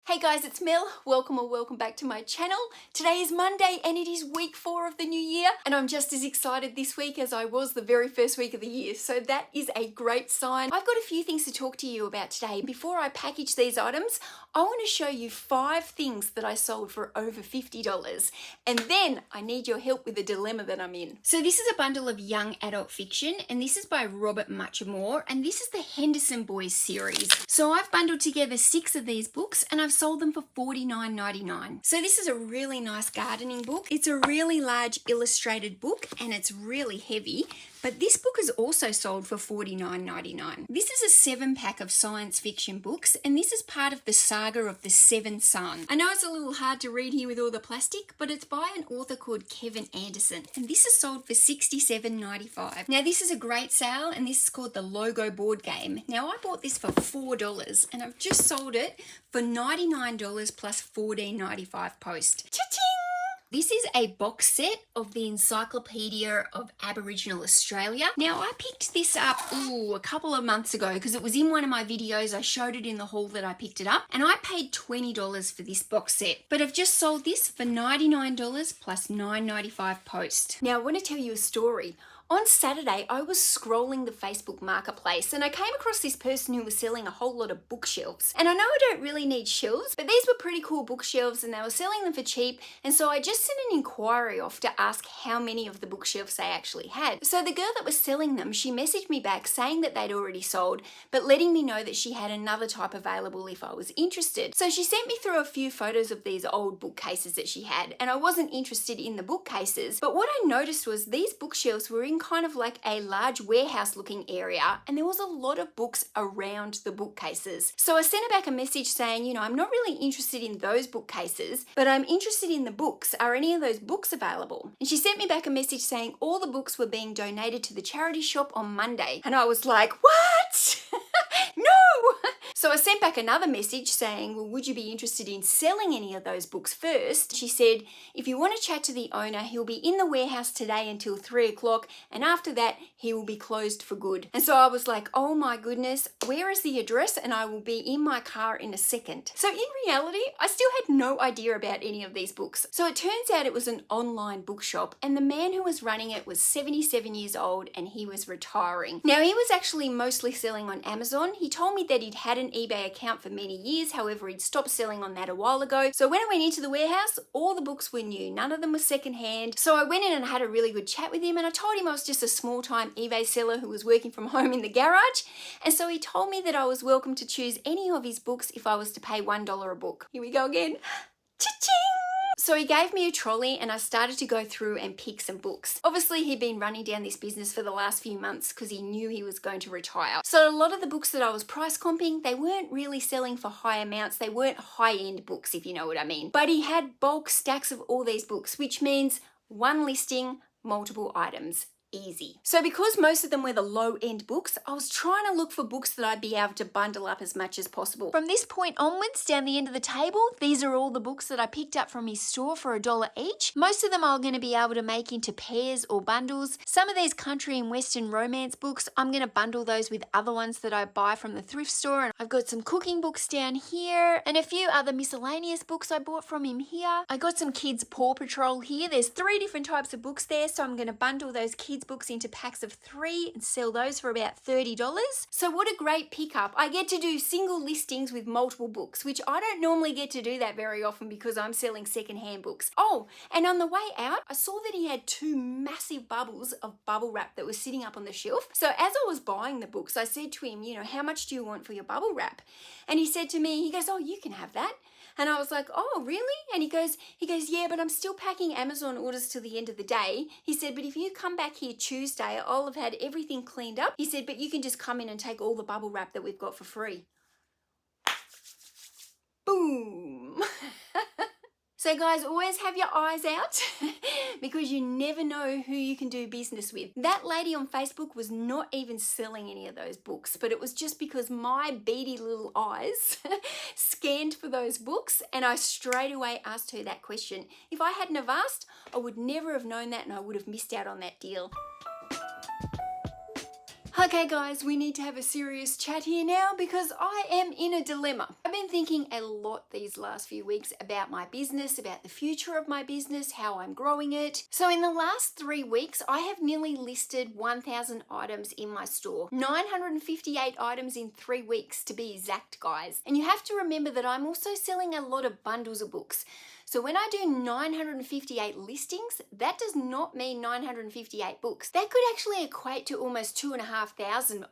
Hey guys, it's Mel. Welcome back to my channel. Today is Monday and it is week 4 of the new year, and I'm just as excited this week as I was the very first week of the year, so that is a great sign. I've got a few things to talk to you about today. Before I package these items, I want to show you 5 things that I sold for over $50, and then I need your help with the dilemma that I'm in. So this is a bundle of young adult fiction, and this is by Robert Muchamore, and this is the Henderson Boys series. So I've bundled together 6 of these books and I've sold them for $49.99. So this is a really nice gardening book. It's a really large illustrated book and it's really heavy, but this book is also sold for $49.99. This is a 7-pack of science fiction books, and this is part of the saga of the Seven Son. I know it's a little hard to read here with all the plastic, but it's by an author called Kevin Anderson, and this is sold for $67.95. Now this is a great sale, and this is called the Logo Board Game. Now I bought this for $4, and I've just sold it for $99 plus $14.95 post. Cha-ching! This is a box set of the Encyclopedia of Aboriginal Australia. Now, I picked this up a couple of months ago because it was in one of my videos. I showed it in the haul that I picked it up, and I paid $20 for this box set. But I've just sold this for $99 plus $9.95 post. Now, I want to tell you a story. On Saturday, I was scrolling the Facebook marketplace and I came across this person who was selling a whole lot of bookshelves. And I know I don't really need shelves, but these were pretty cool bookshelves and they were selling them for cheap. And so I just sent an inquiry off to ask how many of the bookshelves they actually had. So the girl that was selling them, she messaged me back saying that they'd already sold, but letting me know that she had another type available if I was interested. So she sent me through a few photos of these old bookcases that she had, and I wasn't interested in the bookcases. But what I noticed was these bookshelves were in kind of like a large warehouse looking area, and there was a lot of books around the bookcases. So I sent her back a message saying, I'm not really interested in those bookcases, but I'm interested in the books. Are any of those books available? And she sent me back a message saying all the books were being donated to the charity shop on Monday. And I was like, what? No! So I sent back another message saying, well, would you be interested in selling any of those books first? She said, if you want to chat to the owner, he'll be in the warehouse today until 3 o'clock, and after that, he will be closed for good. And so I was like, oh my goodness, where is the address? And I will be in my car in a second. So in reality, I still had no idea about any of these books. So it turns out it was an online bookshop, and the man who was running it was 77 years old and he was retiring. Now, he was actually mostly selling on Amazon. He told me that he'd had an eBay account for many years, however, he'd stopped selling on that a while ago. So when I went into the warehouse, all the books were new. None of them were secondhand. So I went in and had a really good chat with him, and I told him I was just a small-time eBay seller who was working from home in the garage. And so he told me that I was welcome to choose any of his books if I was to pay $1 a book. Here we go again. Cha-ching! So he gave me a trolley and I started to go through and pick some books. Obviously, he'd been running down this business for the last few months because he knew he was going to retire. So a lot of the books that I was price comping, they weren't really selling for high amounts. They weren't high-end books, if you know what I mean. But he had bulk stacks of all these books, which means one listing, multiple items. Easy. So because most of them were the low-end books, I was trying to look for books that I'd be able to bundle up as much as possible. From this point onwards, down the end of the table, these are all the books that I picked up from his store for $1 each. Most of them I'm going to be able to make into pairs or bundles. Some of these country and western romance books, I'm going to bundle those with other ones that I buy from the thrift store. And I've got some cooking books down here and a few other miscellaneous books I bought from him here. I got some kids' Paw Patrol here. There's 3 different types of books there, so I'm going to bundle those kids' books into packs of 3 and sell those for about $30. So what a great pickup. I get to do single listings with multiple books, which I don't normally get to do that very often because I'm selling secondhand books. Oh, and on the way out, I saw that he had 2 massive bubbles of bubble wrap that was sitting up on the shelf. So as I was buying the books, I said to him, how much do you want for your bubble wrap? And he said to me, he goes, oh, you can have that. And I was like, oh, really? And he goes, yeah, but I'm still packing Amazon orders till the end of the day. He said, but if you come back here Tuesday, I'll have had everything cleaned up. He said, but you can just come in and take all the bubble wrap that we've got for free. Boom. So guys, always have your eyes out because you never know who you can do business with. That lady on Facebook was not even selling any of those books, but it was just because my beady little eyes scanned for those books and I straight away asked her that question. If I hadn't have asked, I would never have known that and I would have missed out on that deal. Okay guys, we need to have a serious chat here now because I am in a dilemma. I've been thinking a lot these last few weeks about my business, about the future of my business, how I'm growing it. So in the last 3 weeks, I have nearly listed 1,000 items in my store. 958 items in 3 weeks to be exact, guys. And you have to remember that I'm also selling a lot of bundles of books. So when I do 958 listings, that does not mean 958 books. That could actually equate to almost 2,500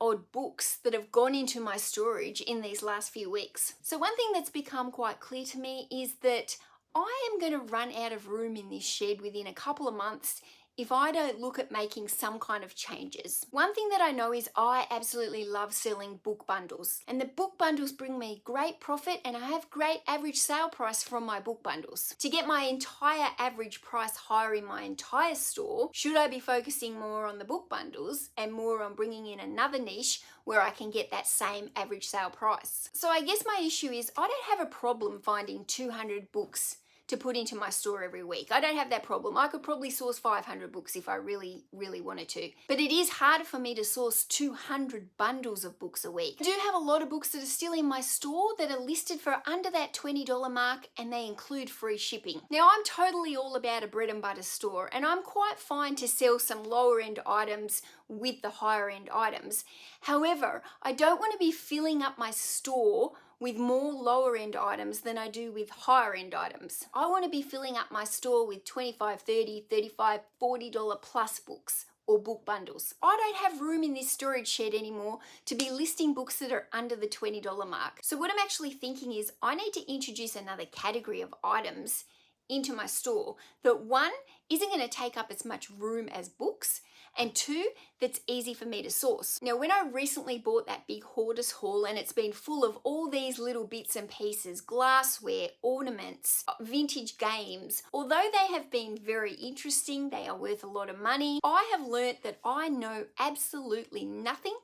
odd books that have gone into my storage in these last few weeks. So one thing that's become quite clear to me is that I am going to run out of room in this shed within a couple of months if I don't look at making some kind of changes. One thing that I know is I absolutely love selling book bundles, and the book bundles bring me great profit, and I have great average sale price from my book bundles. To get my entire average price higher in my entire store, should I be focusing more on the book bundles and more on bringing in another niche where I can get that same average sale price? So I guess my issue is I don't have a problem finding 200 books to put into my store every week. I don't have that problem. I could probably source 500 books if I really wanted to. But it is harder for me to source 200 bundles of books a week. I do have a lot of books that are still in my store that are listed for under that $20 mark, and they include free shipping. Now, I'm totally all about a bread and butter store, and I'm quite fine to sell some lower end items with the higher end items. However, I don't want to be filling up my store with more lower end items than I do with higher end items. I want to be filling up my store with $25, $30, $35, $40 plus books or book bundles. I don't have room in this storage shed anymore to be listing books that are under the $20 mark. So what I'm actually thinking is I need to introduce another category of items into my store that, one, isn't going to take up as much room as books, and two, that's easy for me to source. Now, when I recently bought that big hoarder's haul, and it's been full of all these little bits and pieces, glassware, ornaments, vintage games, although they have been very interesting, they are worth a lot of money, I have learnt that I know absolutely nothing.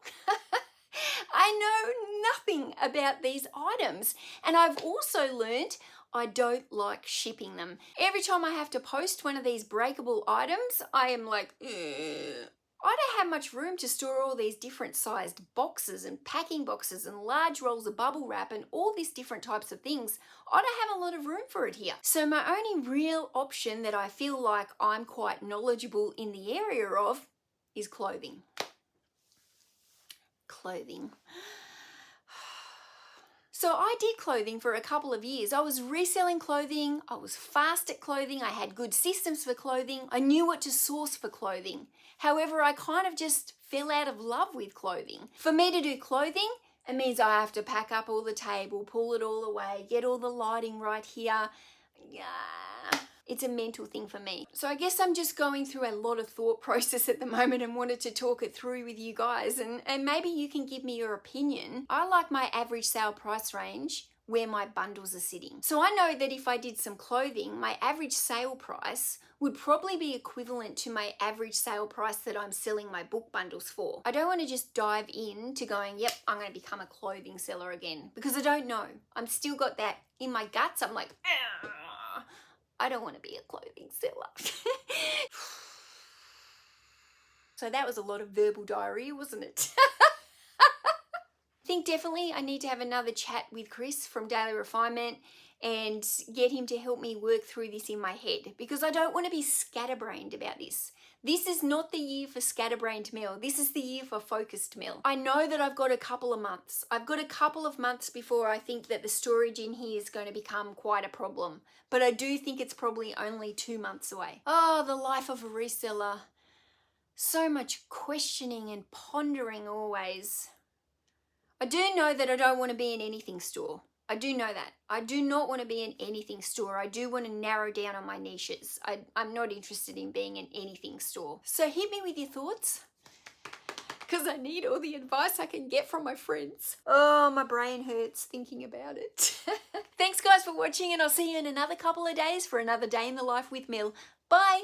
I know nothing about these items. And I've also learnt I don't like shipping them. Every time I have to post one of these breakable items, I am like, ugh. I don't have much room to store all these different sized boxes and packing boxes and large rolls of bubble wrap and all these different types of things. I don't have a lot of room for it here. So my only real option that I feel like I'm quite knowledgeable in the area of is clothing. Clothing. So I did clothing for a couple of years. I was reselling clothing, I was fast at clothing, I had good systems for clothing, I knew what to source for clothing. However, I kind of just fell out of love with clothing. For me to do clothing, it means I have to pack up all the table, pull it all away, get all the lighting right here. Yeah. It's a mental thing for me. So I guess I'm just going through a lot of thought process at the moment and wanted to talk it through with you guys, and maybe you can give me your opinion. I like my average sale price range where my bundles are sitting. So I know that if I did some clothing, my average sale price would probably be equivalent to my average sale price that I'm selling my book bundles for. I don't want to just dive in to going, yep, I'm going to become a clothing seller again, because I don't know. I'm still got that in my guts. I'm like, I don't want to be a clothing seller. So that was a lot of verbal diarrhea, wasn't it? I think definitely I need to have another chat with Chris from Daily Refinement and get him to help me work through this in my head, because I don't want to be scatterbrained about this. This is not the year for scatterbrained Mel. This is the year for focused Mel. I know that I've got a couple of months. I've got a couple of months before I think that the storage in here is going to become quite a problem. But I do think it's probably only 2 months away. Oh, the life of a reseller. So much questioning and pondering always. I do know that I don't want to be in anything store. I do know that. I do not want to be in anything store. I do want to narrow down on my niches. I'm not interested in being in anything store. So hit me with your thoughts, because I need all the advice I can get from my friends. Oh, my brain hurts thinking about it. Thanks guys for watching, and I'll see you in another couple of days for another day in the life with Mel. Bye.